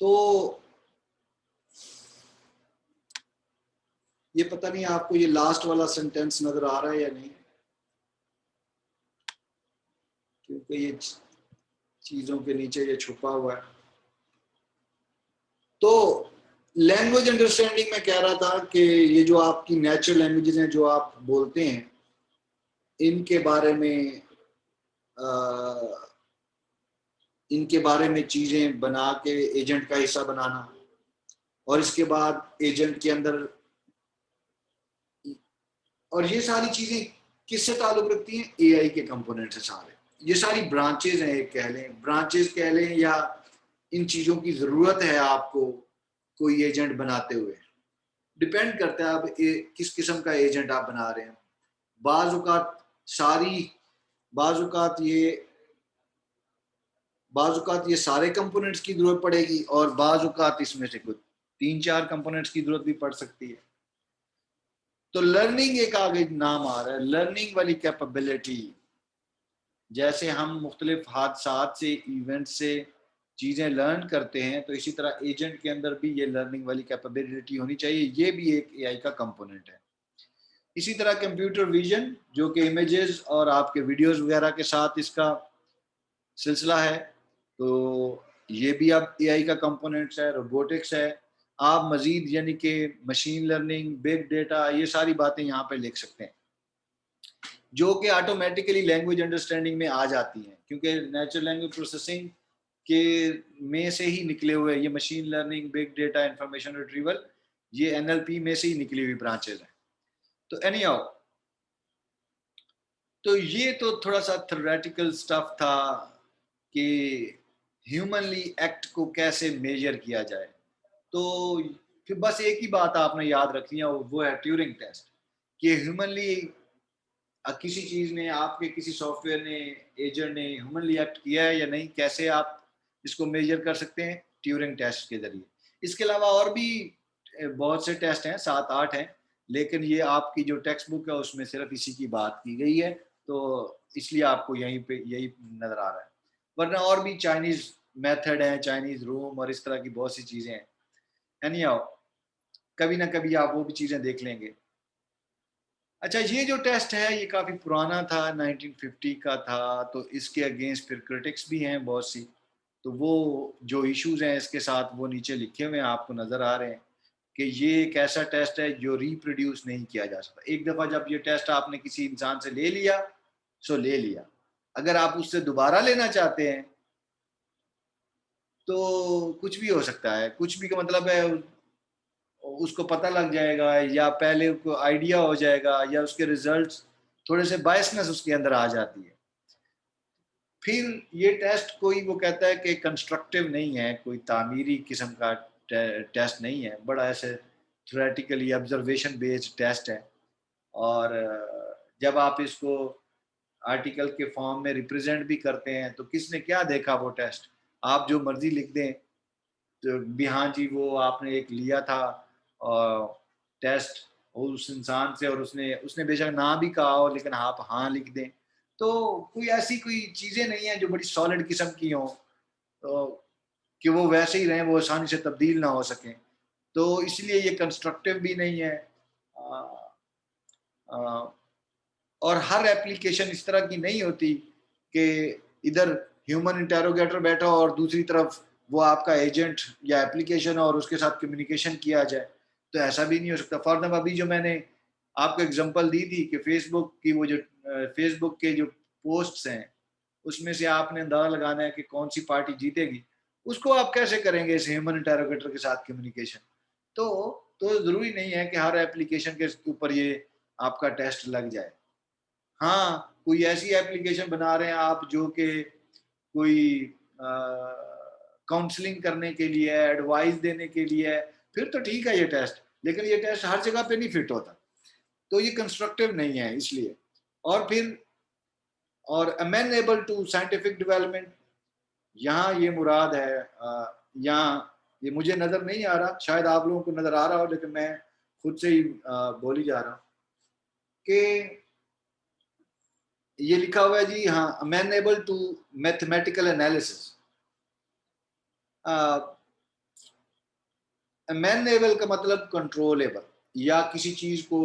तो ये पता नहीं आपको ये लास्ट वाला सेंटेंस नजर आ रहा है या नहीं, क्योंकि ये चीजों के नीचे ये छुपा हुआ है। तो लैंग्वेज अंडरस्टैंडिंग में कह रहा था कि ये जो आपकी नेचुरल लैंग्वेजेस हैं जो आप बोलते हैं, इनके बारे में चीजें बना के एजेंट का हिस्सा बनाना, और इसके बाद एजेंट के अंदर, और ये सारी चीजें किससे ताल्लुक रखती हैं? एआई के कंपोनेंट से सारे। ये सारी ब्रांचेज हैं, एक ब्रांचेज कह लें, या इन चीजों की जरूरत है आपको कोई एजेंट बनाते हुए। डिपेंड करता है आप किस किस्म का एजेंट आप बना रहे हैं। बाजुकात ये सारे कंपोनेंट्स की जरूरत पड़ेगी, और बाजुकात इसमें से कुछ 3-4 कंपोनेंट्स की जरूरत भी पड़ सकती है। तो लर्निंग एक आगे नाम आ रहा है, लर्निंग वाली कैपेबिलिटी। जैसे हम मुख्तलिफ हादसात से, इवेंट से चीज़ें लर्न करते हैं, तो इसी तरह एजेंट के अंदर भी ये लर्निंग वाली कैपेबिलिटी होनी चाहिए। ये भी एक एआई का कंपोनेंट है। इसी तरह कंप्यूटर विजन, जो कि इमेजेस और आपके वीडियोस वगैरह के साथ इसका सिलसिला है, तो ये भी अब एआई का कंपोनेंट्स है। रोबोटिक्स है। आप मजीद यानी कि मशीन लर्निंग, बिग डेटा, ये सारी बातें यहाँ पे लिख सकते हैं, जो कि ऑटोमेटिकली लैंग्वेज अंडरस्टैंडिंग में आ जाती हैं, क्योंकि नेचुरल लैंग्वेज प्रोसेसिंग के में से ही निकले हुए ये machine learning, big data, information retrieval, ये एनएलपी में से ही निकली हुई ब्रांचेज हैं। तो एनी हाउ, तो ये तो थोड़ा सा थ्योरेटिकल स्टफ था कि ह्यूमनली एक्ट को कैसे मेजर किया जाए। तो फिर बस एक ही बात आपने याद रखनी है, वो है ट्यूरिंग टेस्ट, कि ह्यूमनली किसी चीज ने, आपके किसी सॉफ्टवेयर ने, एजेंट ने ह्यूमनली एक्ट किया है या नहीं, कैसे आप इसको मेजर कर सकते हैं? ट्यूरिंग टेस्ट के जरिए। इसके अलावा और भी बहुत से टेस्ट हैं, 7-8 हैं, लेकिन ये आपकी जो टेक्स्ट बुक है उसमें सिर्फ इसी की बात की गई है, तो इसलिए आपको यहीं पे यही नजर आ रहा है। वरना और भी चाइनीज मेथड है, चाइनीज रूम और इस तरह की बहुत सी चीजें हैं। एनी हाउ, कभी ना कभी आप वो भी चीजें देख लेंगे। अच्छा, ये जो टेस्ट है ये काफ़ी पुराना था, 1950 का था, तो इसके अगेंस्ट फिर क्रिटिक्स भी हैं बहुत सी। तो वो जो इश्यूज हैं इसके साथ वो नीचे लिखे हुए हैं, आपको नज़र आ रहे हैं कि ये एक ऐसा टेस्ट है जो रिप्रोड्यूस नहीं किया जा सकता। एक दफ़ा जब ये टेस्ट आपने किसी इंसान से ले लिया, सो ले लिया। अगर आप उससे दोबारा लेना चाहते हैं तो कुछ भी हो सकता है। कुछ भी का मतलब है उसको पता लग जाएगा, या पहले को आइडिया हो जाएगा, या उसके रिजल्ट्स थोड़े से बायसनेस उसके अंदर आ जाती है। फिर ये टेस्ट कोई, वो कहता है कि कंस्ट्रक्टिव नहीं है, कोई तामीरी किस्म का टेस्ट नहीं है, बड़ा ऐसे थ्योरेटिकली ऑब्जर्वेशन बेस्ड टेस्ट है। और जब आप इसको आर्टिकल के फॉर्म में रिप्रेजेंट भी करते हैं तो किसने क्या देखा वो टेस्ट, आप जो मर्जी लिख दें तो भी हाँ जी वो आपने एक लिया था और टेस्ट उस इंसान से, और उसने उसने बेशक ना भी कहा हो लेकिन आप हाँ लिख दें, तो कोई ऐसी कोई चीज़ें नहीं है जो बड़ी सॉलिड किस्म की हों, तो कि वो वैसे ही रहें, वो आसानी से तब्दील ना हो सकें। तो इसलिए ये कंस्ट्रक्टिव भी नहीं है। आ, आ, और हर एप्लीकेशन इस तरह की नहीं होती कि इधर ह्यूमन इंटेरोगेटर बैठा और दूसरी तरफ वो आपका एजेंट या एप्लीकेशन और उसके साथ कम्युनिकेशन किया जाए। तो ऐसा भी नहीं हो सकता। फॉर एग्जाम्पल अभी जो मैंने आपको एग्जांपल दी थी कि फेसबुक की वो जो फेसबुक के जो पोस्ट्स हैं उसमें से आपने अंदाजा लगाना है कि कौन सी पार्टी जीतेगी, उसको आप कैसे करेंगे इस ह्यूमन इंटेरोगेटर के साथ कम्युनिकेशन? तो तो जरूरी नहीं है कि हर एप्लीकेशन के ऊपर ये आपका टेस्ट लग जाए। हाँ, कोई ऐसी एप्लीकेशन बना रहे हैं आप जो कि कोई काउंसलिंग करने के लिए है, एडवाइस देने के लिए है, फिर तो ठीक है ये टेस्ट, लेकिन ये टेस्ट हर जगह पे नहीं फिट होता, तो ये कंस्ट्रक्टिव नहीं है इसलिए। और फिर और अमेनेबल टू साइंटिफिक डेवलपमेंट, यहाँ ये मुराद है, यहाँ ये मुझे नज़र नहीं आ रहा, शायद आप लोगों को नज़र आ रहा हो, लेकिन मैं खुद से ही बोल ही जा रहा हूँ कि ये लिखा हुआ है जी, हाँ, अमेनेबल टू मैथमेटिकल एनालिसिस। मैनेबल का मतलब कंट्रोलेबल, या किसी चीज को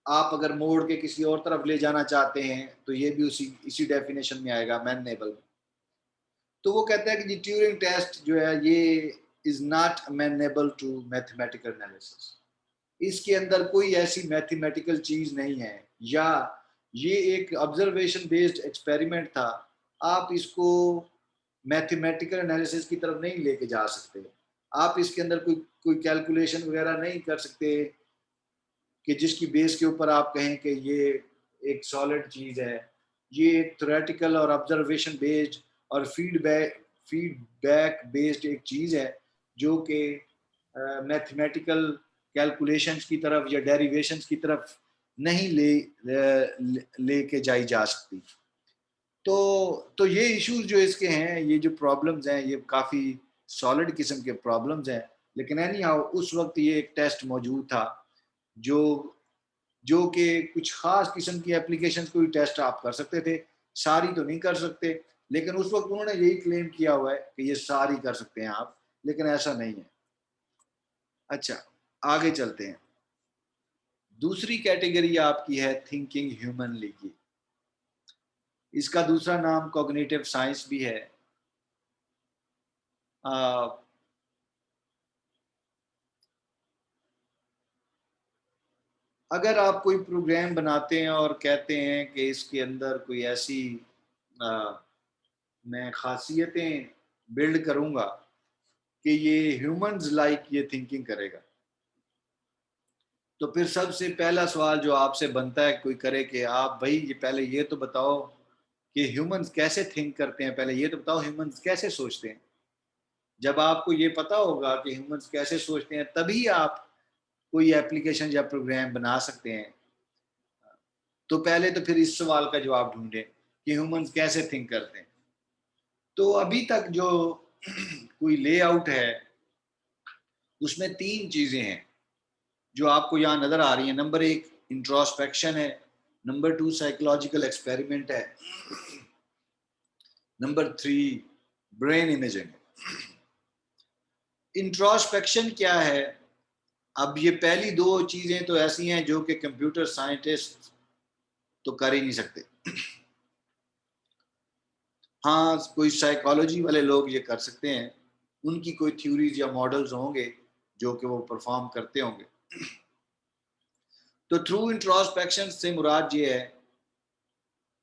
आप अगर मोड़ के किसी और तरफ ले जाना चाहते हैं तो ये भी उसी इसी डेफिनेशन में आएगा मैनेबल। तो वो कहता है कि जी ट्यूरिंग टेस्ट जो है ये is not amenable to mathematical analysis, इसके अंदर कोई ऐसी मैथमेटिकल चीज नहीं है, या ये एक ऑब्जर्वेशन बेस्ड एक्सपेरिमेंट था, आप इसको मैथमेटिकल एनालिसिस की तरफ नहीं लेके जा सकते, आप इसके अंदर कोई कोई कैलकुलेशन वगैरह नहीं कर सकते कि जिसकी बेस के ऊपर आप कहें कि ये एक सॉलिड चीज है। ये एक थ्योरेटिकल और ऑब्जर्वेशन बेस्ड और फीडबैक बेस्ड एक चीज है जो कि मैथमेटिकल कैलकुलेशंस की तरफ या डेरिवेशंस की तरफ नहीं लेके जाई जा सकती। तो ये इश्यूज जो इसके हैं, ये जो प्रॉब्लम्स हैं, ये काफ़ी सॉलिड किस्म के प्रॉब्लम्स हैं। लेकिन एनी हाउ उस वक्त ये एक टेस्ट मौजूद था जो जो कि कुछ ख़ास किस्म की एप्लीकेशंस को ही टेस्ट आप कर सकते थे, सारी तो नहीं कर सकते। लेकिन उस वक्त उन्होंने यही क्लेम किया हुआ है कि ये सारी कर सकते हैं आप, लेकिन ऐसा नहीं है। अच्छा, आगे चलते हैं। दूसरी कैटेगरी आपकी है थिंकिंग ह्यूमनली की। इसका दूसरा नाम कॉग्निटिव साइंस भी है। आ, अगर आप कोई प्रोग्राम बनाते हैं और कहते हैं कि इसके अंदर कोई ऐसी आ, मैं खासियतें बिल्ड करूंगा कि ये ह्यूमंस लाइक ये थिंकिंग करेगा, तो फिर सबसे पहला सवाल जो आपसे बनता है कोई करे कि आप भाई ये पहले ये तो बताओ कि ह्यूमंस कैसे थिंक करते हैं, पहले ये तो बताओ ह्यूमंस कैसे सोचते हैं। जब आपको ये पता होगा कि ह्यूमंस कैसे सोचते हैं तभी आप कोई एप्लीकेशन या प्रोग्राम बना सकते हैं। तो पहले तो फिर इस सवाल का जवाब ढूंढें कि ह्यूमंस कैसे थिंक करते हैं। तो अभी तक जो कोई लेआउट है उसमें तीन चीजें हैं जो आपको यहाँ नजर आ रही है। नंबर एक इंट्रोस्पेक्शन है, नंबर टू साइकोलॉजिकल एक्सपेरिमेंट है, number three brain imaging. Introspection क्या है? अब ये पहली दो चीजें तो ऐसी हैं जो कि कंप्यूटर साइंटिस्ट तो कर ही नहीं सकते। हाँ, कोई साइकोलॉजी वाले लोग ये कर सकते हैं, उनकी कोई थ्योरीज या मॉडल्स होंगे जो कि वो परफॉर्म करते होंगे। तो थ्रू इंट्रोस्पेक्शन से मुराद ये है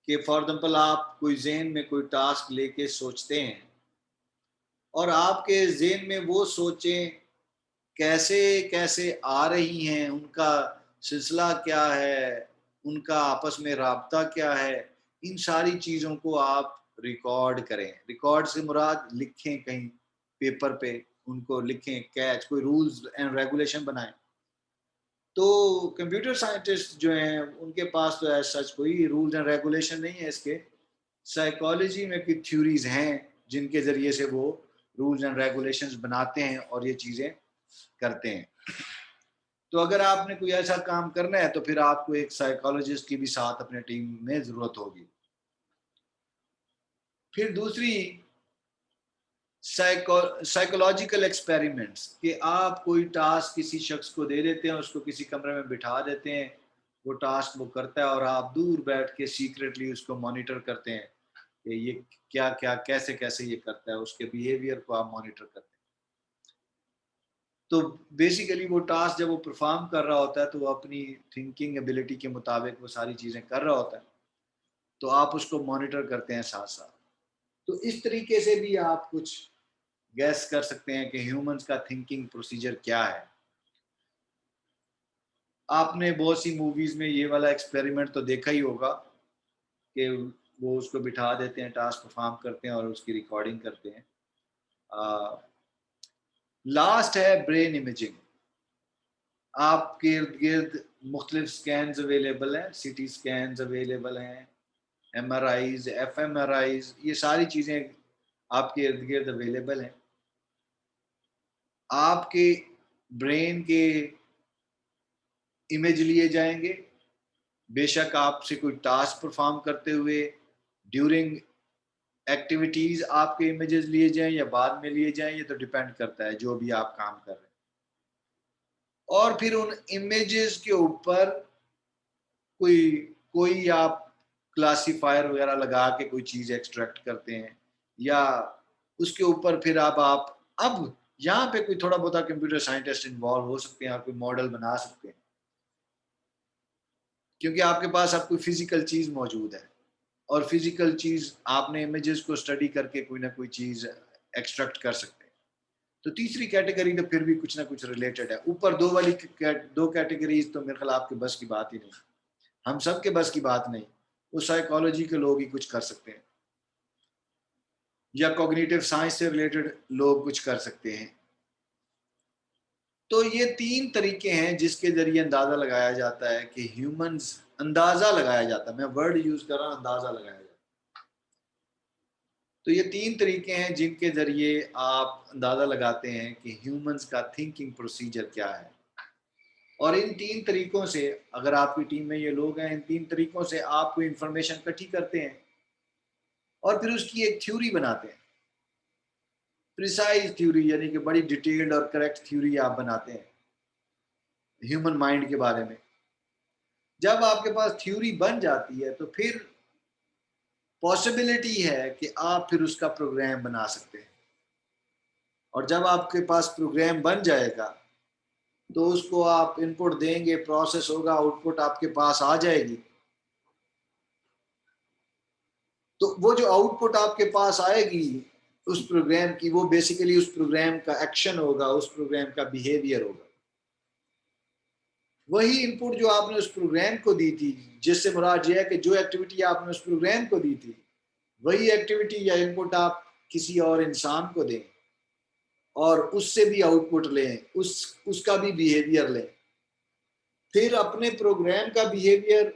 कि फॉर एग्जाम्पल आप कोई जेन में कोई टास्क लेके सोचते हैं और आपके जेन में वो सोचें कैसे कैसे आ रही हैं, उनका सिलसिला क्या है, उनका आपस में राबता क्या है, इन सारी चीज़ों को आप रिकॉर्ड करें। रिकॉर्ड से मुराद लिखें कहीं पेपर पे, उनको लिखें, कैच कोई रूल्स एंड रेगुलेशन बनाएं। तो कंप्यूटर साइंटिस्ट जो हैं उनके पास तो ऐसा सच कोई रूल्स एंड रेगुलेशन नहीं है इसके। साइकोलॉजी में कुछ थ्योरीज हैं जिनके ज़रिए से वो रूल्स एंड रेगुलेशंस बनाते हैं और ये चीज़ें करते हैं। तो अगर आपने कोई ऐसा काम करना है तो फिर आपको एक साइकोलॉजिस्ट की भी साथ अपने टीम में ज़रूरत होगी। फिर दूसरी साइकोलॉजिकल एक्सपेरिमेंट्स, कि आप कोई टास्क किसी शख्स को दे देते हैं, उसको किसी कमरे में बिठा देते हैं, वो टास्क वो करता है और आप दूर बैठ के सीक्रेटली उसको मॉनिटर करते हैं कि ये क्या क्या कैसे कैसे ये करता है, उसके बिहेवियर को आप मॉनिटर करते हैं। तो बेसिकली वो टास्क जब वो परफॉर्म कर रहा होता है तो वो अपनी थिंकिंग एबिलिटी के मुताबिक वो सारी चीज़ें कर रहा होता है, तो आप उसको मॉनिटर करते हैं साथ साथ। तो इस तरीके से भी आप कुछ गैस कर सकते हैं कि ह्यूमंस का थिंकिंग प्रोसीजर क्या है। आपने बहुत सी मूवीज में ये वाला एक्सपेरिमेंट तो देखा ही होगा कि वो उसको बिठा देते हैं, टास्क परफॉर्म करते हैं और उसकी रिकॉर्डिंग करते हैं। लास्ट है ब्रेन इमेजिंग। आपके इर्द गिर्द मुख्तलिफ स्कैन अवेलेबल हैं, सीटी स्कैन अवेलेबल हैं, MRIs, FMRIs, ये सारी चीज़ें आपके इर्द गिर्द अवेलेबल हैं। आपके ब्रेन के इमेज लिए जाएंगे, बेशक आपसे कोई टास्क परफॉर्म करते हुए ड्यूरिंग एक्टिविटीज आपके इमेजेस लिए जाएं या बाद में लिए जाएं, ये तो डिपेंड करता है जो भी आप काम कर रहे हैं। और फिर उन इमेजेस के ऊपर कोई कोई आप क्लासिफायर वगैरह लगा के कोई चीज एक्सट्रैक्ट करते हैं, या उसके ऊपर फिर आप अब यहाँ पे कोई थोड़ा बहुत कंप्यूटर साइंटिस्ट इन्वॉल्व हो सकते हैं और कोई मॉडल बना सकते हैं, क्योंकि आपके पास अब कोई फिजिकल चीज मौजूद है और फिजिकल चीज आपने इमेजेस को स्टडी करके कोई ना कोई चीज एक्सट्रैक्ट कर सकते हैं। तो तीसरी कैटेगरी तो फिर भी कुछ ना कुछ रिलेटेड है। ऊपर दो वाली दो कैटेगरीज तो मेरे ख्याल आपके बस की बात ही नहीं, हम सब के बस की बात नहीं, वो साइकोलॉजी के लोग ही कुछ कर सकते हैं या कॉग्निटिव साइंस से रिलेटेड लोग कुछ कर सकते हैं। तो ये तीन तरीके हैं जिसके जरिए अंदाजा लगाया जाता है कि ह्यूमंस, अंदाजा लगाया जाता है, मैं वर्ड यूज कर रहा हूं, अंदाजा लगाया जाता है। तो ये तीन तरीके हैं जिनके जरिए आप अंदाजा लगाते हैं कि ह्यूमंस का थिंकिंग प्रोसीजर क्या है। और इन तीन तरीकों से, अगर आपकी टीम में ये लोग हैं, इन तीन तरीकों से आप कोई इंफॉर्मेशन इकट्ठी करते हैं और फिर उसकी एक थ्योरी बनाते हैं, प्रिसाइज थ्योरी, यानी कि बड़ी डिटेल्ड और करेक्ट थ्योरी आप बनाते हैं ह्यूमन माइंड के बारे में। जब आपके पास थ्योरी बन जाती है तो फिर पॉसिबिलिटी है कि आप फिर उसका प्रोग्राम बना सकते हैं, और जब आपके पास प्रोग्राम बन जाएगा तो उसको आप इनपुट देंगे, प्रोसेस होगा, आउटपुट आपके पास आ जाएगी। तो वो जो आउटपुट आपके पास आएगी उस प्रोग्राम की, वो बेसिकली उस प्रोग्राम का एक्शन होगा, उस प्रोग्राम का बिहेवियर होगा। वही इनपुट जो आपने उस प्रोग्राम को दी थी, जिससे मुराद ये है कि जो एक्टिविटी आपने उस प्रोग्राम को दी थी, वही एक्टिविटी या इनपुट आप किसी और इंसान को दें और उससे भी आउटपुट लें, उसका भी बिहेवियर लें, फिर अपने प्रोग्राम का बिहेवियर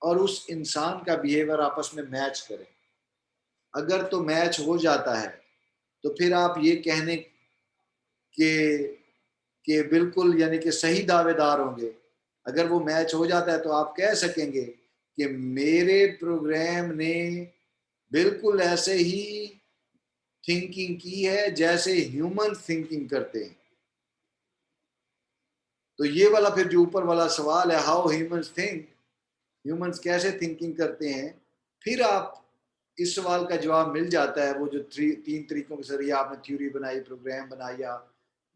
और उस इंसान का बिहेवियर आपस में मैच करें। अगर तो मैच हो जाता है तो फिर आप ये कहने के बिल्कुल यानी कि सही दावेदार होंगे। अगर वो मैच हो जाता है तो आप कह सकेंगे कि मेरे प्रोग्राम ने बिल्कुल ऐसे ही थिंकिंग की है जैसे ह्यूमन थिंकिंग करते हैं। तो ये वाला फिर जो ऊपर वाला सवाल है, हाउ ह्यूमंस थिंक, ह्यूमंस कैसे थिंकिंग करते हैं, फिर आप इस सवाल का जवाब मिल जाता है। वो जो तीन तरीकों के जरिए आपने थ्योरी बनाई, प्रोग्राम बनाया,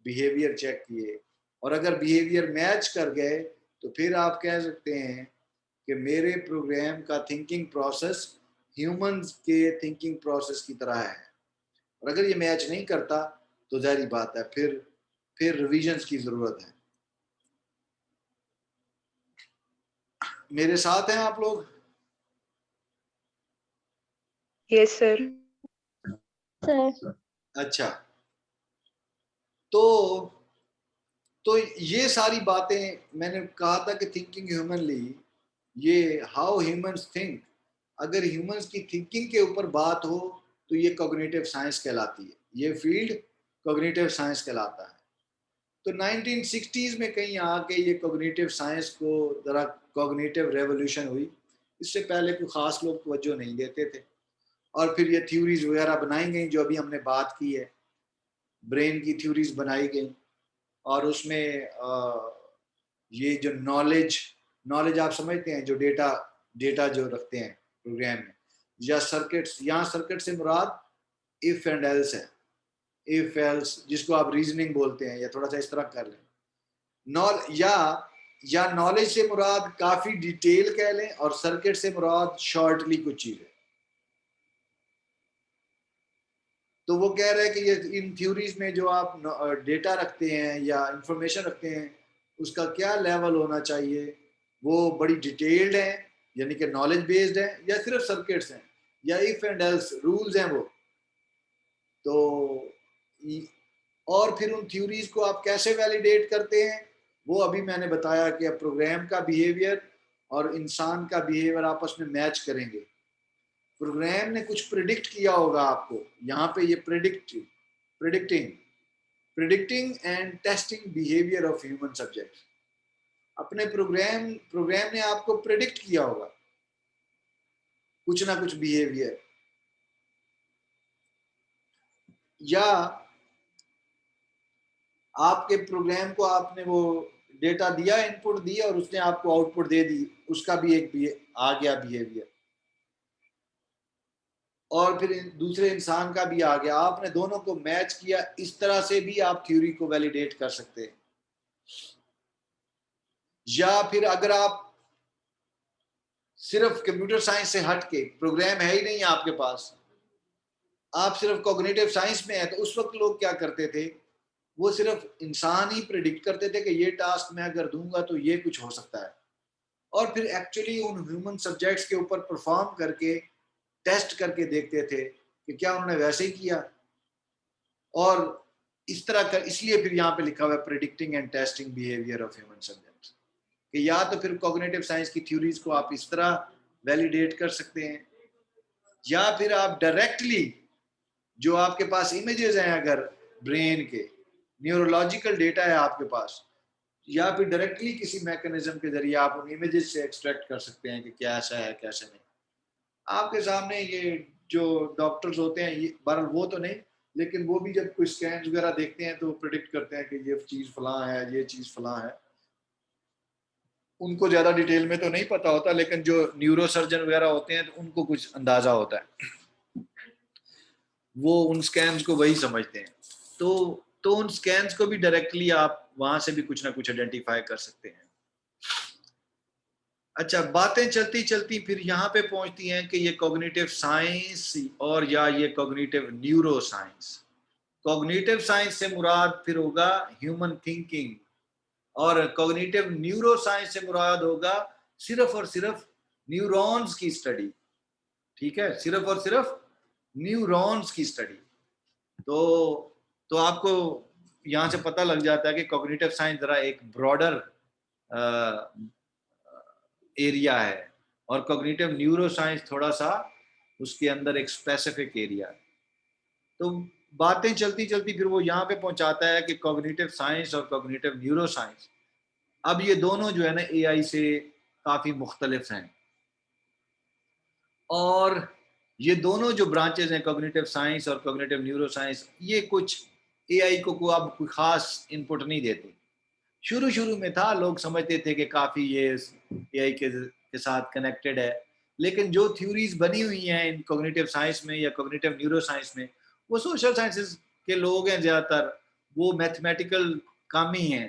बिहेवियर चेक किए, और अगर बिहेवियर मैच कर गए तो फिर आप कह सकते हैं कि मेरे प्रोग्राम का थिंकिंग प्रोसेस ह्यूमंस के थिंकिंग प्रोसेस की तरह है। और अगर ये मैच नहीं करता तो जाहिर बात है फिर रिविजन्स की जरूरत है। मेरे साथ हैं आप लोग? Yes sir. अच्छा, तो ये सारी बातें मैंने कहा था कि थिंकिंग ह्यूमनली, ये हाउ ह्यूमंस थिंक, अगर ह्यूमंस की थिंकिंग के ऊपर बात हो तो ये कॉग्निटिव साइंस कहलाती है, ये फील्ड कॉग्निटिव साइंस कहलाता है। तो 1960s में कहीं आके ये कॉग्निटिव साइंस को ज़रा कॉग्निटिव रेवोल्यूशन हुई। इससे पहले कोई ख़ास लोग तवज्जो नहीं देते थे, और फिर ये थ्योरीज वगैरह बनाई गई जो अभी हमने बात की है, ब्रेन की थ्योरीज बनाई गई, और उसमें ये जो नॉलेज नॉलेज आप समझते हैं, जो डेटा डेटा जो रखते हैं प्रोग्राम में, या सर्किट्स, यहाँ सर्किट से मुराद इफ एंड एल्स है, इफ एल्स जिसको आप रीजनिंग बोलते हैं, या थोड़ा सा इस तरह कर लें। या नॉलेज से मुराद काफी डिटेल कह लें, और सर्किट से मुराद शॉर्टली कुछ चीजें। तो वो कह रहे हैं कि ये इन थ्योरीज में जो आप डेटा रखते हैं या इंफॉर्मेशन रखते हैं, उसका क्या लेवल होना चाहिए, वो बड़ी डिटेल्ड है, यानी कि नॉलेज बेस्ड है, या सिर्फ सर्किट्स हैं, या इफ एंड एल्स रूल्स हैं वो। तो और फिर उन थ्योरीज को आप कैसे वैलिडेट करते हैं, वो अभी मैंने बताया कि प्रोग्राम का बिहेवियर और इंसान का बिहेवियर आपस में मैच करेंगे। प्रोग्राम ने कुछ प्रिडिक्ट किया होगा आपको, यहाँ पे ये predicting and testing behaviour of human subject. अपने प्रोग्राम ने आपको प्रिडिक्ट किया होगा कुछ ना कुछ बिहेवियर, या आपके प्रोग्राम को आपने वो डेटा दिया, इनपुट दी और उसने आपको आउटपुट दे दी, उसका भी एक आ गया बिहेवियर, और फिर दूसरे इंसान का भी आ गया, आपने दोनों को मैच किया। इस तरह से भी आप थ्योरी को वैलिडेट कर सकते हैं। या फिर अगर आप सिर्फ कंप्यूटर साइंस से हट के, प्रोग्राम है ही नहीं आपके पास, आप सिर्फ कॉग्निटिव साइंस में है, तो उस वक्त लोग क्या करते थे, वो सिर्फ इंसान ही प्रिडिक्ट करते थे कि ये टास्क मैं अगर दूंगा तो ये कुछ हो सकता है, और फिर एक्चुअली उन ह्यूमन सब्जेक्ट्स के ऊपर परफॉर्म करके टेस्ट करके देखते थे कि क्या उन्होंने वैसे ही किया। और इस तरह का, इसलिए फिर यहाँ पे लिखा हुआ है predicting and testing behaviour of human subjects, कि या तो फिर कॉग्निटिव साइंस की थ्योरीज को आप इस तरह वैलिडेट कर सकते हैं, या फिर आप डायरेक्टली जो आपके पास इमेजेस हैं, अगर ब्रेन के न्यूरोलॉजिकल डेटा है आपके पास, या फिर डायरेक्टली किसी मैकेनिज्म के जरिए आप उन इमेजेस से एक्सट्रैक्ट कर सकते हैं कि क्या ऐसा है कैसा नहीं। आपके सामने ये जो डॉक्टर्स होते हैं, ये बहरहाल वो तो नहीं, लेकिन वो भी जब कोई स्कैन वगैरह देखते हैं तो प्रिडिक्ट करते हैं कि ये चीज़ फलां है, ये चीज़ फलां है। उनको ज़्यादा डिटेल में तो नहीं पता होता, लेकिन जो न्यूरो सर्जन वगैरह होते हैं तो उनको कुछ अंदाज़ा होता है, वो उन स्कैन्स को वही समझते हैं। तो उन स्कैन्स को भी डायरेक्टली आप वहां से भी कुछ ना कुछ आइडेंटिफाई कर सकते हैं। अच्छा, बातें चलती चलती फिर यहाँ पे पहुंचती हैं कि ये कॉग्निटिव साइंस और या ये cognitive neuro science. Cognitive science से मुराद फिर होगा ह्यूमन थिंकिंग, और कॉग्निटिव न्यूरो साइंस से मुराद होगा सिर्फ और सिर्फ न्यूरॉन्स की स्टडी। ठीक है, सिर्फ और सिर्फ न्यूरॉन्स की स्टडी। तो आपको यहाँ से पता लग जाता है कि कॉग्निटिव साइंस जरा एक ब्रॉडर एरिया है, और कॉग्निटिव न्यूरो साइंस थोड़ा सा उसके अंदर एक स्पेसिफिक एरिया है। तो बातें चलती चलती फिर वो यहाँ पे पहुंचाता है कि कॉग्निटिव साइंस और कॉग्निटिव न्यूरो साइंस, अब ये दोनों जो है ना एआई से काफ़ी मुख्तलिफ हैं, और ये दोनों जो ब्रांचेज हैं, कॉग्निटिव साइंस और कॉग्निटिव न्यूरो साइंस, ये कुछ एआई को अब कोई ख़ास इनपुट नहीं देते। शुरू शुरू में था, लोग समझते थे कि काफ़ी ये एआई के साथ कनेक्टेड है, लेकिन जो थ्योरीज बनी हुई हैं इन कॉग्निटिव साइंस में या कॉग्निटिव न्यूरो साइंस में, वो सोशल साइंसेज के लोग हैं ज़्यादातर, वो मैथमेटिकल काम ही हैं।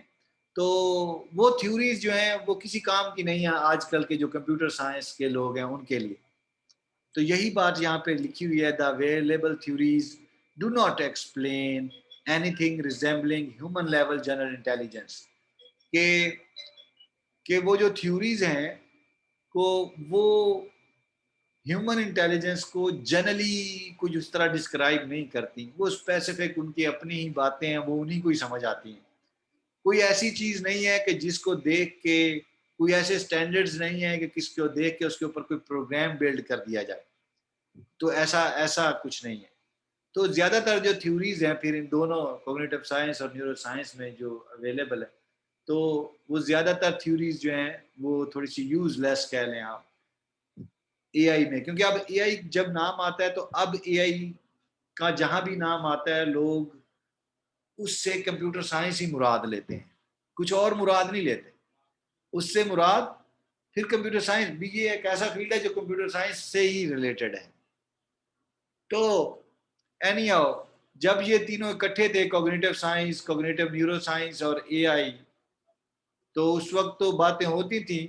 तो वो थ्योरीज जो हैं वो किसी काम की नहीं है आजकल के जो कंप्यूटर साइंस के लोग हैं उनके लिए। तो यही बात यहाँ पे लिखी हुई है, the available theories do not explain anything resembling human level general intelligence, के वो जो थ्योरीज हैं को वो ह्यूमन इंटेलिजेंस को जनरली कुछ उस तरह डिस्क्राइब नहीं करती। वो स्पेसिफिक उनकी अपनी ही बातें हैं, वो उन्हीं को ही समझ आती हैं। कोई ऐसी चीज़ नहीं है कि जिसको देख के, कोई ऐसे स्टैंडर्ड्स नहीं है कि किसको देख के उसके ऊपर कोई प्रोग्राम बिल्ड कर दिया जाए। तो ऐसा ऐसा कुछ नहीं है। तो ज़्यादातर जो थ्योरीज हैं फिर इन दोनों कॉग्निटिव साइंस और न्यूरो साइंस में जो अवेलेबल है, तो वो ज़्यादातर थ्योरीज जो हैं वो थोड़ी सी यूजलेस कह लें आप एआई में, क्योंकि अब एआई जब नाम आता है तो अब एआई का जहां भी नाम आता है लोग उससे कंप्यूटर साइंस ही मुराद लेते हैं, कुछ और मुराद नहीं लेते। उससे मुराद फिर कंप्यूटर साइंस भी, ये एक ऐसा फील्ड है जो कंप्यूटर साइंस से ही रिलेटेड है। तो एनी हाउ, जब ये तीनों इकट्ठे थे, cognitive science, cognitive neuro science और एआई, तो उस वक्त तो बातें होती थी,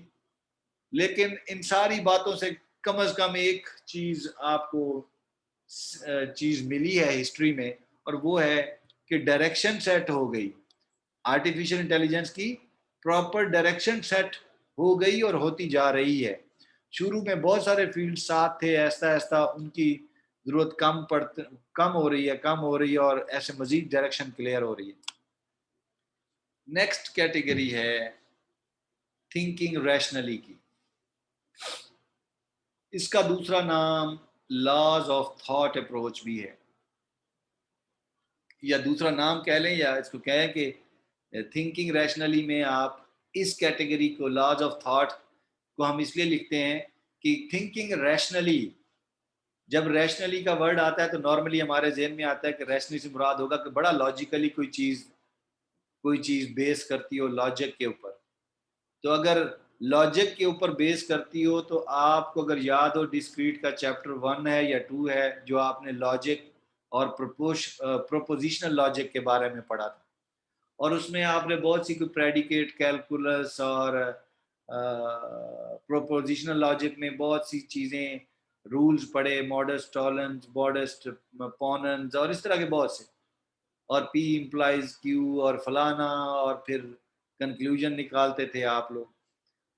लेकिन इन सारी बातों से कम एक चीज आपको चीज मिली है हिस्ट्री में, और वो है कि डायरेक्शन सेट हो गई। आर्टिफिशियल इंटेलिजेंस की प्रॉपर डायरेक्शन सेट हो गई और होती जा रही है। शुरू में बहुत सारे फील्ड साथ थे, ऐसा ऐसा उनकी जरूरत कम हो रही है और ऐसे मजीद डायरेक्शन क्लियर हो रही है। नेक्स्ट कैटेगरी है थिंकिंग रैशनली की। इसका दूसरा नाम लॉज ऑफ थॉट अप्रोच भी है, या दूसरा नाम कह लें, या इसको कहें कि थिंकिंग रैशनली में आप इस कैटेगरी को, लॉज ऑफ थॉट को हम इसलिए लिखते हैं कि थिंकिंग रैशनली, जब रैशनली का वर्ड आता है तो नॉर्मली हमारे जहन में आता है कि रैशनली से मुराद होगा कि बड़ा लॉजिकली कोई चीज़ बेस करती हो लॉजिक के ऊपर। तो अगर लॉजिक के ऊपर बेस करती हो तो आपको अगर याद हो डिस्क्रीट का चैप्टर 1 है या 2 है, जो आपने लॉजिक और प्रोपोजिशनल लॉजिक के बारे में पढ़ा था, और उसमें आपने बहुत सी कोई प्रेडिकेट कैलकुलस और प्रोपोजिशनल लॉजिक में बहुत सी चीज़ें, रूल्स पढ़े, मॉडस्ट टॉलेंस, मॉडस्ट पोनेंस और इस तरह के बहुत से, और P इम्प्लाइज Q और फलाना, और फिर कंक्लूजन निकालते थे आप लोग।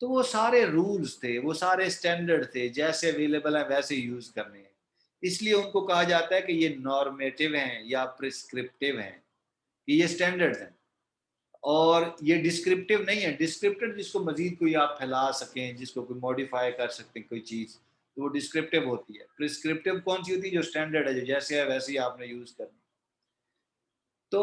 तो वो सारे रूल्स थे, वो सारे स्टैंडर्ड थे, जैसे अवेलेबल हैं वैसे यूज करने हैं। इसलिए उनको कहा जाता है कि ये नॉर्मेटिव हैं या प्रिस्क्रिप्टिव हैं, कि ये स्टैंडर्ड्स हैं। और ये डिस्क्रिप्टिव नहीं है। डिस्क्रिप्टिव जिसको मजीद कोई आप फैला सकें, जिसको कोई मॉडिफाई कर सकते हैं कोई चीज़, तो वो डिस्क्रिप्टिव होती है। प्रिस्क्रिप्टिव कौन सी होती है? जो स्टैंडर्ड है, जो जैसे है वैसे ही आपने यूज करनी। तो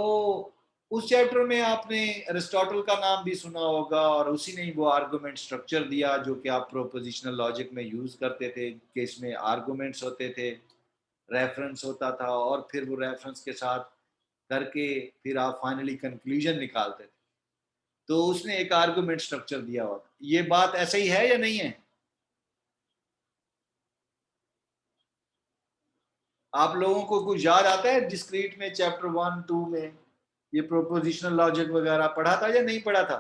उस चैप्टर में आपने अरिस्टोटल का नाम भी सुना होगा, और उसी ने ही वो आर्गुमेंट स्ट्रक्चर दिया जो कि आप प्रोपोजिशनल लॉजिक में यूज करते थे, कि इसमें आर्गुमेंट्स होते थे, रेफरेंस होता था, और फिर वो रेफरेंस के साथ करके फिर आप फाइनली कंक्लूजन निकालते थे। तो उसने एक आर्गुमेंट स्ट्रक्चर दिया हुआ। ये बात ऐसा ही है या नहीं है? आप लोगों को कुछ याद आता है डिस्क्रीट में चैप्टर 1 2 में ये प्रोपोजिशनल लॉजिक वगैरह पढ़ा था या नहीं पढ़ा था?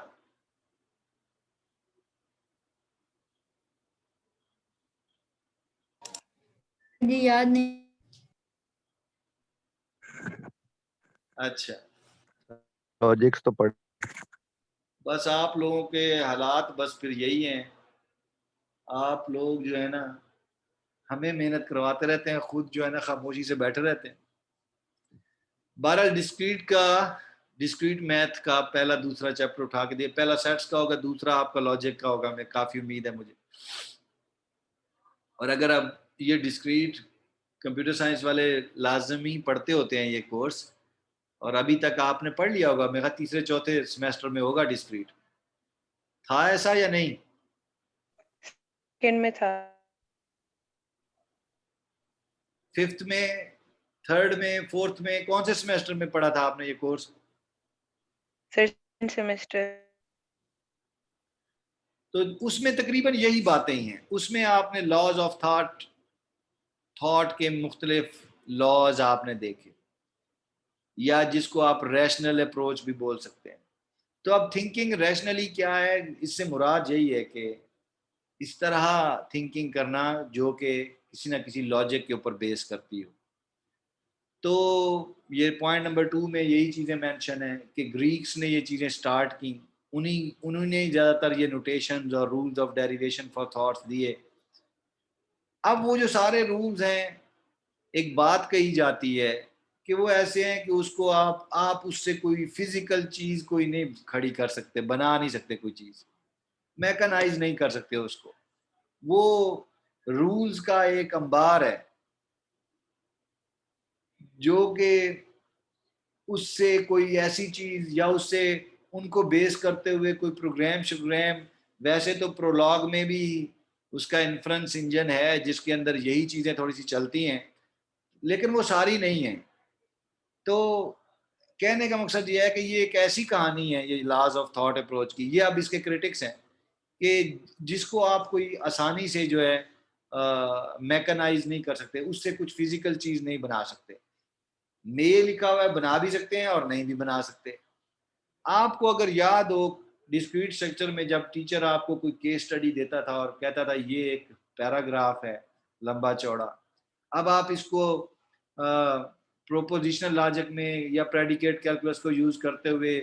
जी याद नहीं। अच्छा, लॉजिक्स तो पढ़। बस आप लोगों के हालात बस फिर यही हैं। आप लोग जो है ना, हमें मेहनत करवाते रहते हैं, खुद जो है ना खामोशी से बैठे रहते हैं। 12 डिस्क्रीट मैथ का पहला दूसरा चैप्टर उठा के दिए। पहला सेट्स का होगा, दूसरा आपका लॉजिक का होगा, मैं काफ़ी उम्मीद है मुझे। और अगर अब ये डिस्क्रीट कंप्यूटर साइंस वाले लाजमी पढ़ते होते हैं ये कोर्स, और अभी तक आपने पढ़ लिया होगा, मेरा तीसरे चौथे सेमेस्टर में होगा डिस्क्रीट। था ऐसा या नहीं? किन में था? फिफ्थ में, थर्ड में, फोर्थ में, कौन से सेमेस्टर में पढ़ा था आपने ये कोर्स? Second semester. तो उसमें तकरीबन यही बातें ही हैं। उसमें आपने लॉज ऑफ थॉट के मुख्तलिफ लॉज आपने देखे, या जिसको आप रैशनल अप्रोच भी बोल सकते हैं। तो अब थिंकिंग रैशनली क्या है, इससे मुराद यही है कि इस तरह थिंकिंग करना जो कि किसी ना किसी लॉजिक के ऊपर बेस करती हो। तो ये पॉइंट नंबर 2 में यही चीज़ें मेंशन है कि ग्रीक्स ने ये चीज़ें स्टार्ट की, उन्होंने ज़्यादातर ये नोटेशंस और rules of derivation for thoughts दिए। अब वो जो सारे रूल्स हैं, एक बात कही जाती है कि वो ऐसे हैं कि उसको आप उससे कोई फिजिकल चीज़ कोई नहीं खड़ी कर सकते, बना नहीं सकते, कोई चीज़ मैकेनाइज नहीं कर सकते उसको। वो रूल्स का एक अंबार है जो कि उससे कोई ऐसी चीज, या उससे उनको बेस करते हुए कोई प्रोग्राम शोग्राम। वैसे तो प्रोलॉग में भी उसका इन्फ्रेंस इंजन है जिसके अंदर यही चीजें थोड़ी सी चलती हैं, लेकिन वो सारी नहीं है। तो कहने का मकसद ये है कि ये एक ऐसी कहानी है, ये लॉज ऑफ थॉट अप्रोच की। ये अब इसके क्रिटिक्स हैं कि जिसको आप कोई आसानी से जो है मैकेनाइज नहीं कर सकते, उससे कुछ फिजिकल चीज नहीं बना सकते। मे लिखा हुआ है, बना भी सकते हैं और नहीं भी बना सकते। आपको अगर याद हो डिस्क्रीट स्ट्रक्चर में, जब टीचर आपको कोई केस स्टडी देता था और कहता था ये एक पैराग्राफ है लंबा चौड़ा, अब आप इसको प्रोपोजिशनल लॉजिक में या प्रेडिकेट कैलकुलस को यूज करते हुए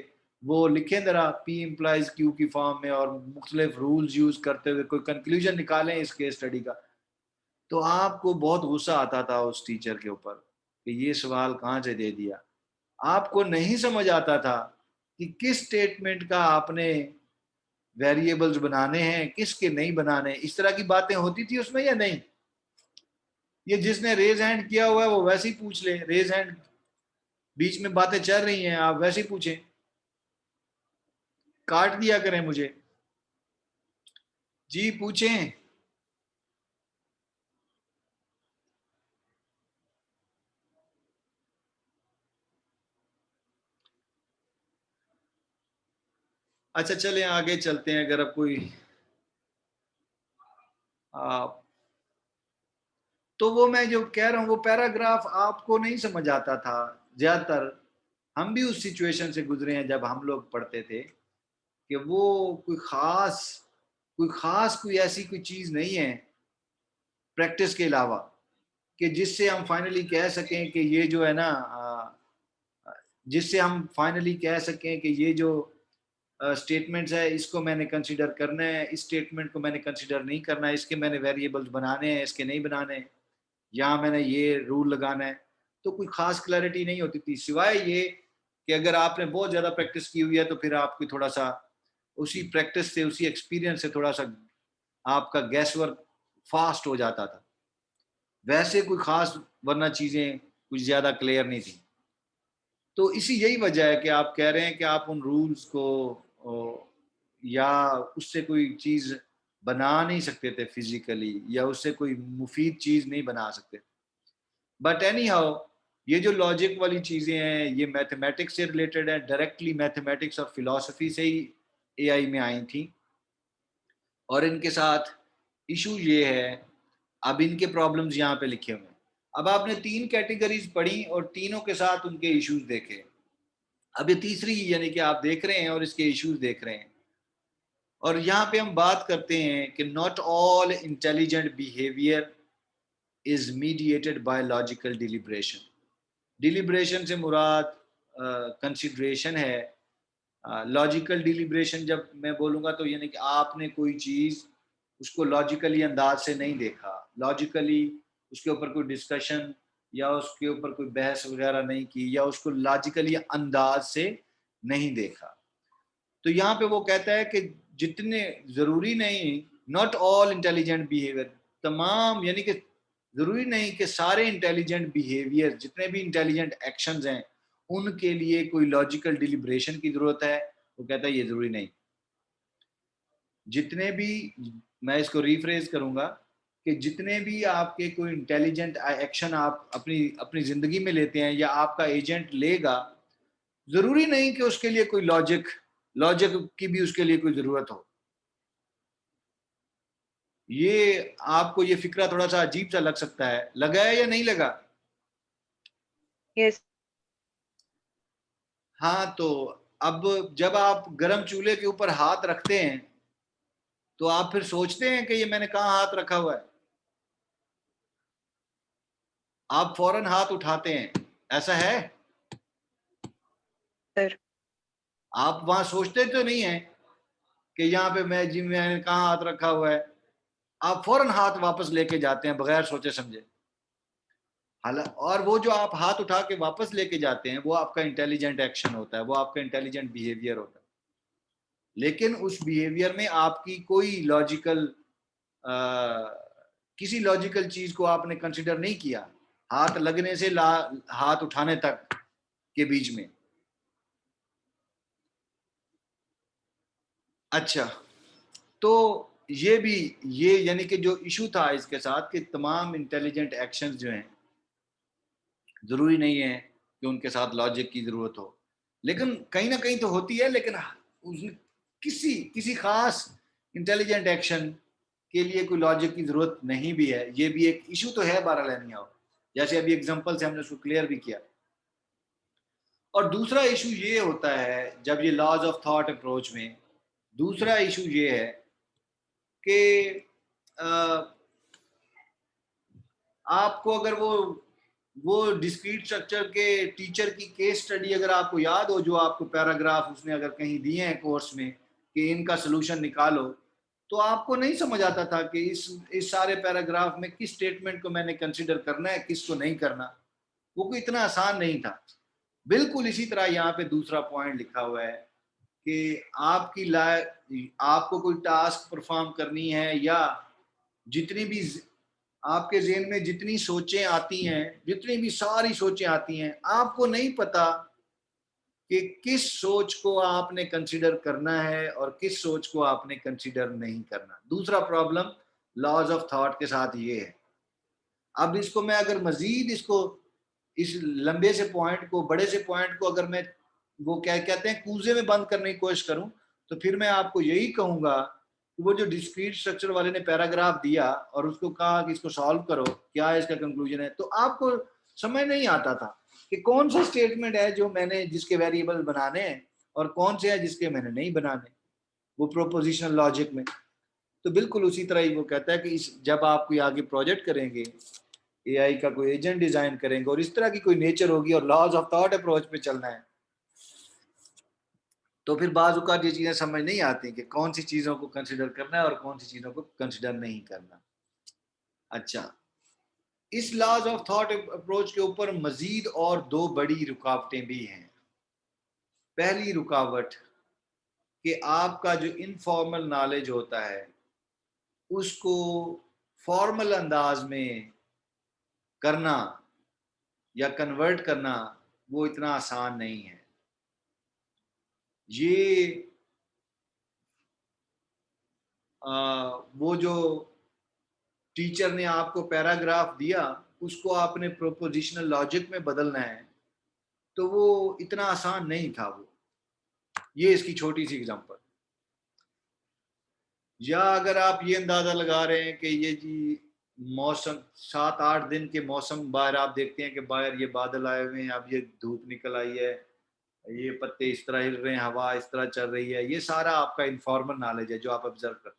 वो लिखें जरा P इम्प्लाइज Q की फॉर्म में, और मुख्तलिफ रूल्स यूज करते हुए कोई कंक्लूजन निकालें इस केस स्टडी का, तो आपको बहुत गुस्सा आता था उस टीचर के ऊपर कि ये सवाल कहाँ से दे दिया। आपको नहीं समझ आता था कि किस स्टेटमेंट का आपने वेरिएबल्स बनाने हैं, किसके नहीं बनाने। इस तरह की बातें होती थी उसमें या नहीं? ये जिसने रेज हैंड किया हुआ है वो वैसे ही पूछ ले। रेज हैंड, बीच में बातें चल रही हैं, आप वैसे ही पूछें, काट दिया करें मुझे। जी पूछें। अच्छा चलें आगे चलते हैं। अगर अब कोई तो वो मैं जो कह रहा हूँ वो पैराग्राफ आपको नहीं समझ आता था ज्यादातर। हम भी उस सिचुएशन से गुजरे हैं जब हम लोग पढ़ते थे कि वो कोई ऐसी कोई चीज नहीं है प्रैक्टिस के अलावा कि जिससे हम फाइनली कह सकें कि ये जो है ना जिससे हम फाइनली कह सकें कि ये जो स्टेटमेंट्स है इसको मैंने कंसीडर करना है, इस स्टेटमेंट को मैंने कंसीडर नहीं करना है, इसके मैंने वेरिएबल्स बनाने हैं, इसके नहीं बनाने हैं, यहाँ मैंने ये रूल लगाना है। तो कोई खास क्लैरिटी नहीं होती थी, सिवाय ये कि अगर आपने बहुत ज़्यादा प्रैक्टिस की हुई है तो फिर आपकी थोड़ा सा उसी प्रैक्टिस से, उसी एक्सपीरियंस से थोड़ा सा आपका गैस वर्क फास्ट हो जाता था। वैसे कोई खास वरना चीज़ें कुछ ज़्यादा क्लियर नहीं थी। तो इसी यही वजह है कि आप कह रहे हैं कि आप उन रूल्स को या उससे कोई चीज़ बना नहीं सकते थे फिजिकली, या उससे कोई मुफीद चीज़ नहीं बना सकते। बट एनी हाउ ये जो लॉजिक वाली चीज़ें हैं ये मैथमेटिक्स से रिलेटेड है, डायरेक्टली मैथमेटिक्स और फिलॉसफी से ही एआई में आई थी। और इनके साथ इशू ये है, अब इनके प्रॉब्लम्स यहाँ पे लिखे हुए हैं। अब आपने 3 कैटेगरीज पढ़ी और तीनों के साथ उनके इश्यूज देखे। अब ये तीसरी यानी कि आप देख रहे हैं और इसके इश्यूज देख रहे हैं। और यहाँ पे हम बात करते हैं कि not all intelligent behaviour is mediated by logical deliberation. Deliberation से मुराद कंसिडरेशन है। लॉजिकल डिलिब्रेशन जब मैं बोलूँगा तो यानी कि आपने कोई चीज़ उसको लॉजिकली अंदाज से नहीं देखा, लॉजिकली उसके ऊपर कोई डिस्कशन या उसके ऊपर कोई बहस वगैरह नहीं की, या उसको लॉजिकली अंदाज से नहीं देखा। तो यहाँ पे वो कहता है कि जितने ज़रूरी नहीं, नॉट ऑल इंटेलिजेंट बिहेवियर, तमाम यानी कि ज़रूरी नहीं कि सारे इंटेलिजेंट बिहेवियर, जितने भी इंटेलिजेंट एक्शंस हैं उनके लिए कोई लॉजिकल डिलिब्रेशन की ज़रूरत है। वो कहता है ये ज़रूरी नहीं। जितने भी, मैं इसको रिफ्रेज करूंगा कि जितने भी आपके कोई इंटेलिजेंट एक्शन आप अपनी अपनी ज़िंदगी में लेते हैं या आपका एजेंट लेगा, ज़रूरी नहीं कि उसके लिए कोई लॉजिक लॉजिक की भी उसके लिए कोई ज़रूरत हो। ये आपको ये फिक्रा थोड़ा सा अजीब सा लग सकता है, लगा है या नहीं लगा? Yes, हाँ, तो अब जब आप गरम चूल्हे के ऊपर हाथ रखते हैं तो आप फिर सोचते हैं कि ये मैंने कहाँ हाथ रखा हुआ है? आप फौरन हाथ उठाते हैं, ऐसा है? sir. आप वहां सोचते तो नहीं है कि यहाँ पे मैं जी मैंने कहाँ हाथ रखा हुआ है? आप फौरन हाथ वापस लेके जाते हैं बगैर सोचे समझे। और वो जो आप हाथ उठा के वापस लेके जाते हैं वो आपका इंटेलिजेंट एक्शन होता है, वो आपका इंटेलिजेंट बिहेवियर होता है। लेकिन उस बिहेवियर में आपकी कोई लॉजिकल किसी लॉजिकल चीज को आपने कंसिडर नहीं किया, हाथ लगने से हाथ उठाने तक के बीच में। अच्छा, तो ये भी, ये यानी कि जो इशू था इसके साथ कि तमाम इंटेलिजेंट एक्शंस जो हैं जरूरी नहीं है कि उनके साथ लॉजिक की जरूरत हो, लेकिन कहीं ना कहीं तो होती है। लेकिन उसने किसी किसी खास इंटेलिजेंट एक्शन के लिए कोई लॉजिक की जरूरत नहीं भी है, ये भी एक इशू तो है। बहरहाल जैसे अभी एग्जांपल से हमने उसको क्लियर भी किया। और दूसरा इशू ये होता है जब ये लॉज ऑफ थॉट अप्रोच में, दूसरा इशू ये है कि आपको अगर वो डिस्क्रीट स्ट्रक्चर के टीचर की केस स्टडी अगर आपको याद हो, जो आपको पैराग्राफ उसने अगर कहीं दिए हैं कोर्स में कि इनका सोल्यूशन निकालो, तो आपको नहीं समझ आता था कि इस सारे पैराग्राफ में किस स्टेटमेंट को मैंने कंसिडर करना है, किसको नहीं करना। वो कोई इतना आसान नहीं था। बिल्कुल इसी तरह यहाँ पे दूसरा पॉइंट लिखा हुआ है कि आपको कोई टास्क परफॉर्म करनी है, या जितनी भी आपके ज़हन में जितनी सोचें आती हैं, जितनी भी सारी सोचें आती हैं, आपको नहीं पता कि किस सोच को आपने कंसीडर करना है और किस सोच को आपने कंसीडर नहीं करना। दूसरा प्रॉब्लम लॉज ऑफ थॉट के साथ ये है। अब इसको मैं अगर मजीद इसको इस लंबे से पॉइंट को, बड़े से पॉइंट को अगर मैं वो क्या कहते हैं कूजे में बंद करने की कोशिश करूं, तो फिर मैं आपको यही कहूंगा कि वो जो डिस्क्रीट स्ट्रक्चर वाले ने पैराग्राफ दिया और उसको कहा कि इसको सॉल्व करो, क्या है इसका कंक्लूजन है, तो आपको समझ नहीं आता था कि कौन सा स्टेटमेंट है जो मैंने जिसके वेरिएबल बनाने हैं और कौन से है जिसके मैंने नहीं बनाने, वो प्रोपोजिशनल लॉजिक में। तो बिल्कुल उसी तरह ही वो कहता है कि जब आप कोई आगे प्रोजेक्ट करेंगे, एआई का कोई एजेंट डिजाइन करेंगे और इस तरह की कोई नेचर होगी और लॉज ऑफ थॉट अप्रोच पे चलना है, तो फिर बाज़ औक़ात ये चीज़ें समझ नहीं आती कि कौन सी चीज़ों को कंसिडर करना है और कौन सी चीज़ों को कंसिडर नहीं करना। अच्छा, इस लॉज ऑफ थॉट अप्रोच के ऊपर मजीद और 2 बड़ी रुकावटें भी हैं। पहली रुकावट कि आपका जो इनफॉर्मल नॉलेज होता है उसको फॉर्मल अंदाज में करना या कन्वर्ट करना वो इतना आसान नहीं है। ये वो जो टीचर ने आपको पैराग्राफ दिया उसको आपने प्रोपोजिशनल लॉजिक में बदलना है, तो वो इतना आसान नहीं था। वो ये इसकी छोटी सी एग्जांपल। या अगर आप ये अंदाजा लगा रहे हैं कि ये जी मौसम 7-8 दिन के मौसम, बाहर आप देखते हैं कि बाहर ये बादल आए हुए हैं, अब ये धूप निकल आई है, ये पत्ते इस तरह हिल रहे हैं, हवा इस तरह चल रही है, ये सारा आपका इनफॉर्मल नॉलेज है जो आप ऑब्जर्व करते हैं।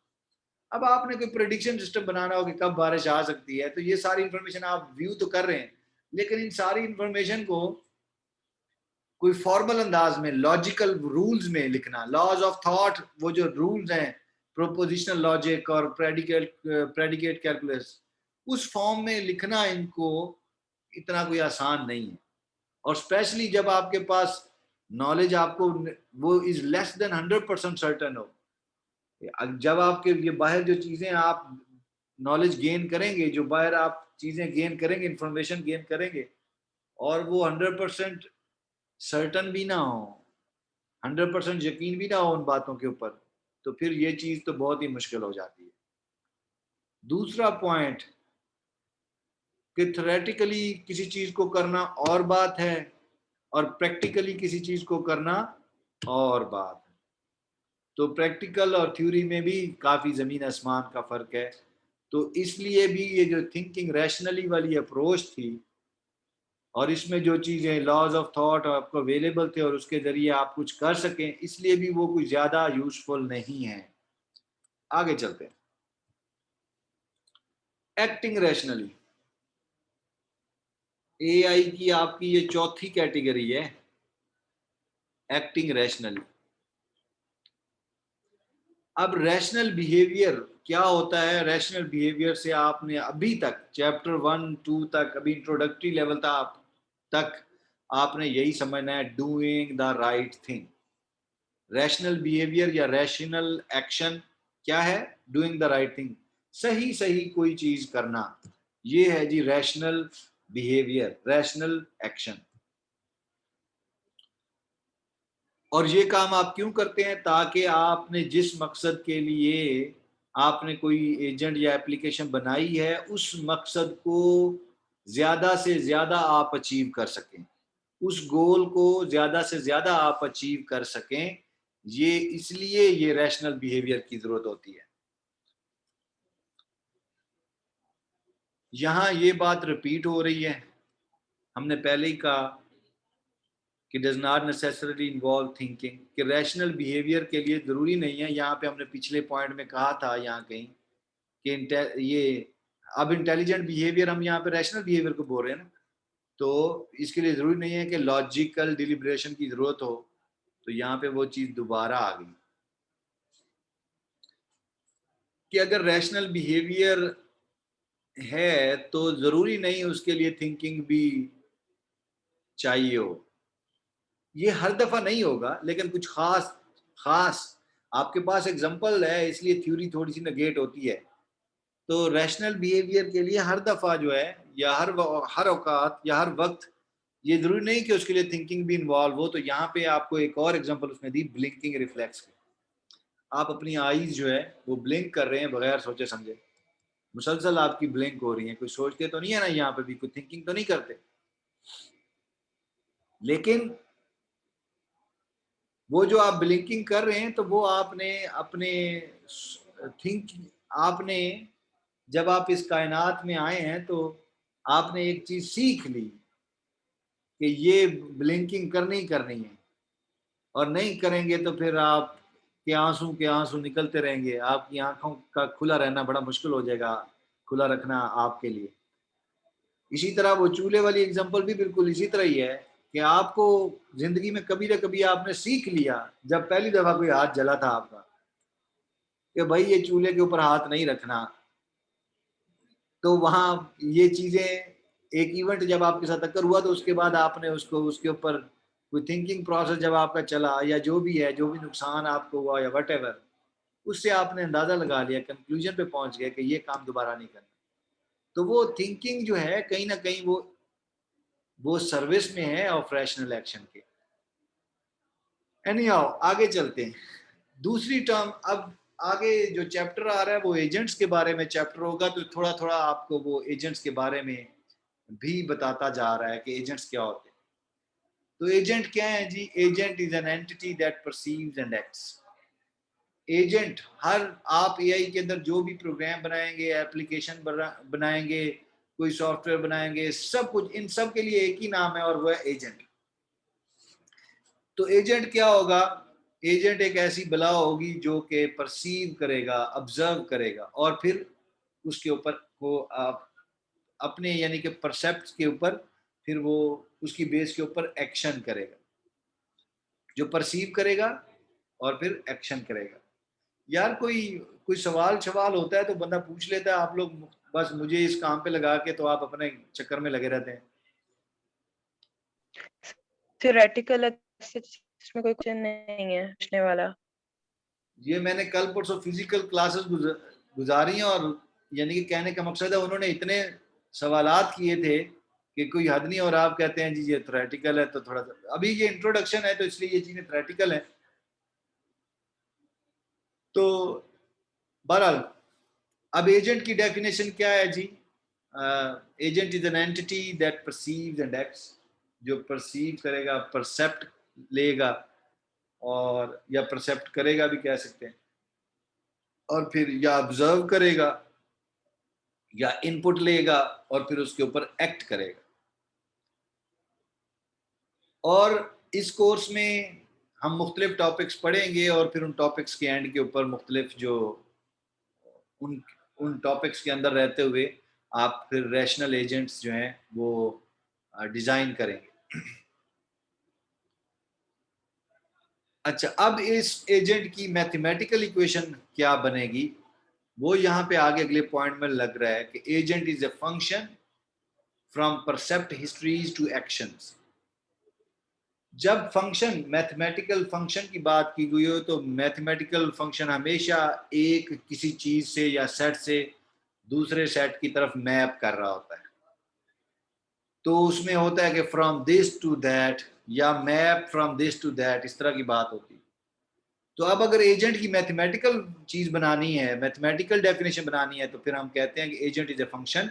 अब आपने कोई प्रेडिक्शन सिस्टम बनाना हो कि कब बारिश आ सकती है, तो ये सारी इंफॉर्मेशन आप व्यू तो कर रहे हैं, लेकिन इन सारी इंफॉर्मेशन को कोई फॉर्मल अंदाज में लॉजिकल रूल्स में लिखना, लॉज ऑफ थॉट, वो जो रूल्स हैं प्रोपोजिशनल लॉजिक और प्रेडिकेट कैलकुलस, उस फॉर्म में लिखना इनको इतना कोई आसान नहीं है। और स्पेशली जब आपके पास नॉलेज आपको वो इज लेस देन 100% सर्टन हो, जब आपके ये बाहर जो चीजें आप नॉलेज गेन करेंगे, जो बाहर आप चीजें गेन करेंगे, इंफॉर्मेशन गेन करेंगे, और वो 100% सर्टन भी ना हो, 100% यकीन भी ना हो उन बातों के ऊपर, तो फिर ये चीज तो बहुत ही मुश्किल हो जाती है। दूसरा पॉइंट कि थ्योरेटिकली किसी चीज को करना और बात है और प्रैक्टिकली किसी चीज को करना और बात है। तो प्रैक्टिकल और थ्योरी में भी काफी जमीन आसमान का फर्क है। तो इसलिए भी ये जो थिंकिंग रैशनली वाली अप्रोच थी और इसमें जो चीजें लॉज ऑफ थॉट आपको अवेलेबल थे और उसके जरिए आप कुछ कर सकें, इसलिए भी वो कोई ज्यादा यूजफुल नहीं है। आगे चलते हैं। एक्टिंग रैशनली, एआई की आपकी ये चौथी कैटेगरी है, एक्टिंग रैशनली। अब रैशनल बिहेवियर क्या होता है? रैशनल बिहेवियर से आपने अभी तक चैप्टर 1-2 तक, अभी इंट्रोडक्टरी लेवल तक आपने यही समझना है, doing the right thing. Rational behaviour या रैशनल एक्शन क्या है? डूइंग द राइट थिंग, सही सही कोई चीज करना, ये है जी रैशनल बिहेवियर, रैशनल एक्शन। और ये काम आप क्यों करते हैं? ताकि आपने जिस मकसद के लिए आपने कोई एजेंट या एप्लीकेशन बनाई है, उस मकसद को ज्यादा से ज्यादा आप अचीव कर सकें, उस गोल को ज्यादा से ज्यादा आप अचीव कर सकें। ये इसलिए ये रैशनल बिहेवियर की जरूरत होती है। यहां ये बात रिपीट हो रही है, हमने पहले ही कहा कि does not necessarily involve thinking, कि रैशनल बिहेवियर के लिए ज़रूरी नहीं है। यहाँ पे हमने पिछले पॉइंट में कहा था यहाँ कहीं कि ये अब इंटेलिजेंट बिहेवियर हम यहाँ पे रैशनल बिहेवियर को बोल रहे हैं ना, तो इसके लिए ज़रूरी नहीं है कि लॉजिकल डिलिब्रेशन की ज़रूरत हो। तो यहाँ पे वो चीज़ दोबारा आ गई कि अगर रैशनल बिहेवियर है तो ज़रूरी नहीं उसके लिए थिंकिंग भी चाहिए हो। ये हर दफा नहीं होगा, लेकिन कुछ खास खास आपके पास एग्जांपल है, इसलिए थ्योरी थोड़ी सी नेगेट होती है। तो रैशनल बिहेवियर के लिए हर दफा जो है या हर औकात या हर वक्त ये जरूरी नहीं कि उसके लिए थिंकिंग भी इन्वॉल्व हो। तो यहाँ पे आपको एक और एग्जांपल उसने दी, ब्लिंकिंग रिफ्लेक्स की। आप अपनी आईज जो है वो ब्लिंक कर रहे हैं बगैर सोचे समझे, मुसलसल आपकी ब्लिंक हो रही है, कोई सोचते तो नहीं है ना, यहाँ पे भी कोई थिंकिंग तो नहीं करते, लेकिन वो जो आप ब्लिंकिंग कर रहे हैं तो वो आपने अपने आपने जब आप इस कायनात में आए हैं तो आपने एक चीज सीख ली कि ये ब्लिंकिंग करनी करनी है, और नहीं करेंगे तो फिर आप के आंसू निकलते रहेंगे, आपकी आंखों का खुला रहना बड़ा मुश्किल हो जाएगा, खुला रखना आपके लिए। इसी तरह वो चूल्हे वाली एग्जांपल भी बिल्कुल इसी तरह ही है कि आपको जिंदगी में कभी ना कभी आपने सीख लिया, जब पहली दफा कोई हाथ जला था आपका, कि भाई ये चूल्हे के ऊपर हाथ नहीं रखना, तो वहां ये चीजें, एक इवेंट जब आपके साथ अक्कर हुआ तो उसके बाद आपने उसको उसके ऊपर कोई थिंकिंग प्रोसेस जब आपका चला, या जो भी है, जो भी नुकसान आपको हुआ या वट उससे आपने अंदाजा लगा लिया, कंक्लूजन पे पहुंच गए कि ये काम दोबारा नहीं करना। तो वो थिंकिंग जो है कहीं ना कहीं वो सर्विस में है ऑपरेशनल एक्शन के। एनीहाउ आगे चलते हैं। दूसरी टर्म, अब आगे जो चैप्टर आ रहा है वो एजेंट्स के बारे में चैप्टर होगा, तो थोड़ा थोड़ा आपको वो एजेंट्स के बारे में भी बताता जा रहा है कि एजेंट्स क्या होते हैं। तो एजेंट क्या है जी? Agent is an entity that perceives and acts. Agent, हर आप एआई के अंदर जो भी प्रोग्राम बनाएंगे, एप्लीकेशन बनाएंगे, कोई सॉफ्टवेयर बनाएंगे, सब कुछ, इन सब के लिए एक ही नाम है और वो है एजेंट। तो एजेंट क्या होगा? एजेंट एक ऐसी बला होगी जो कि परसीव करेगा, ऑब्जर्व करेगा, और फिर उसके ऊपर वो अपने यानी कि परसेप्ट के ऊपर फिर वो उसकी बेस के ऊपर एक्शन करेगा। जो परसीव करेगा और फिर एक्शन करेगा। यार कोई कोई सवाल होता है तो बंदा पूछ लेता है, आप लोग बस मुझे इस काम पे लगा के तो आप अपने चक्कर में लगे रहते हैं। थ्योरेटिकल इसमें कोई क्वेश्चन नहीं है पूछने वाला। ये मैंने कल परसों फिजिकल क्लासेस गुजारी हैं, और यानी कि कहने का मकसद है उन्होंने इतने सवालात किए थे कि कोई हद नहीं, और आप कहते हैं जी ये थ्योरेटिकल है। तो थोड़ा सा अभी ये इंट्रोडक्शन है तो इसलिए ये चीजें थ्योरेटिकल है। तो बहरहाल अब एजेंट की डेफिनेशन क्या है जी? Agent is an entity that perceives and acts. जो परसीव करेगा, परसेप्ट लेगा, और या परसेप्ट करेगा भी कह सकते हैं, और फिर या ऑब्जर्व करेगा या इनपुट लेगा और फिर उसके ऊपर एक्ट करेगा। और इस कोर्स में हम मुख्तलिफ टॉपिक्स पढ़ेंगे और फिर उन टॉपिक्स के एंड के ऊपर मुख्तलिफ जो उन टॉपिक्स के अंदर रहते हुए आप फिर रैशनल एजेंट्स जो हैं वो डिजाइन करेंगे। अच्छा, अब इस एजेंट की मैथमेटिकल इक्वेशन क्या बनेगी वो यहाँ पे आगे अगले पॉइंट में लग रहा है कि agent is a function from percept histories to actions. जब फंक्शन, मैथमेटिकल फंक्शन की बात की गई हो तो मैथमेटिकल फंक्शन हमेशा एक किसी चीज से या सेट से दूसरे सेट की तरफ मैप कर रहा होता है। तो उसमें होता है कि फ्रॉम दिस टू दैट या map from this to that, इस तरह की बात होती है। तो अब अगर एजेंट की मैथमेटिकल चीज बनानी है, मैथमेटिकल डेफिनेशन बनानी है, तो फिर हम कहते हैं कि agent is a function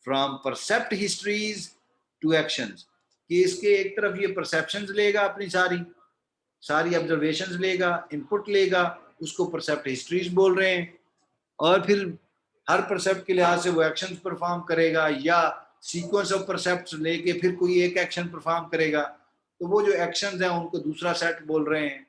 from percept histories to actions, कि इसके एक तरफ ये परसेप्शंस लेगा, अपनी सारी ऑब्जर्वेशंस लेगा, इनपुट लेगा, उसको परसेप्ट हिस्ट्रीज बोल रहे हैं, और फिर हर परसेप्ट के लिहाज से वो एक्शंस परफॉर्म करेगा या सीक्वेंस ऑफ परसेप्ट्स लेके फिर कोई एक एक्शन परफॉर्म करेगा। तो वो जो एक्शंस हैं उनको दूसरा सेट बोल रहे हैं,